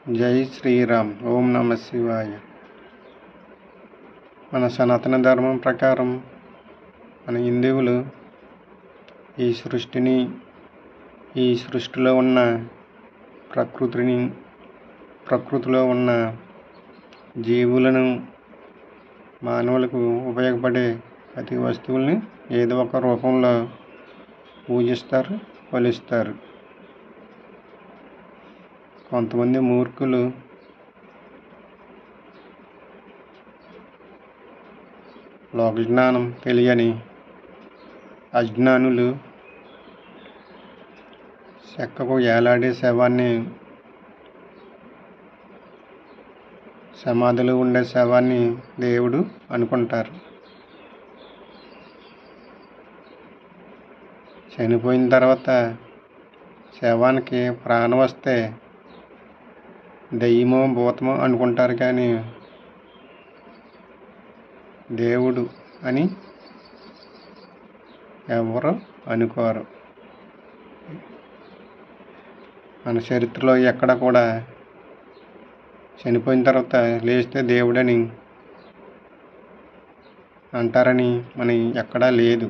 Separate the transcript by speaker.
Speaker 1: జై శ్రీరామ్. ఓం నమ శివాయ. మన సనాతన ధర్మం ప్రకారం మన హిందువులు ఈ సృష్టిలో ఉన్న ప్రకృతిలో ఉన్న జీవులను, మానవులకు ఉపయోగపడే ప్రతి వస్తువుల్ని ఏదో ఒక రూపంలో పూజిస్తారు, కొలుస్తారు. కొంతమంది మూర్ఖులు లోక జ్ఞానం తెలియని అజ్ఞానులు చెక్కకు ఏలాడే సమాధిలో ఉండే శవాన్ని దేవుడు అనుకుంటారు. చనిపోయిన తర్వాత శవానికి ప్రాణం వస్తే దెయ్యమో భూతమో అనుకుంటారు, కానీ దేవుడు అని ఎవరు అనుకోరు. మన చరిత్రలో ఎక్కడ కూడా చనిపోయిన తర్వాత లేస్తే దేవుడని అంటారని ఎక్కడా లేదు.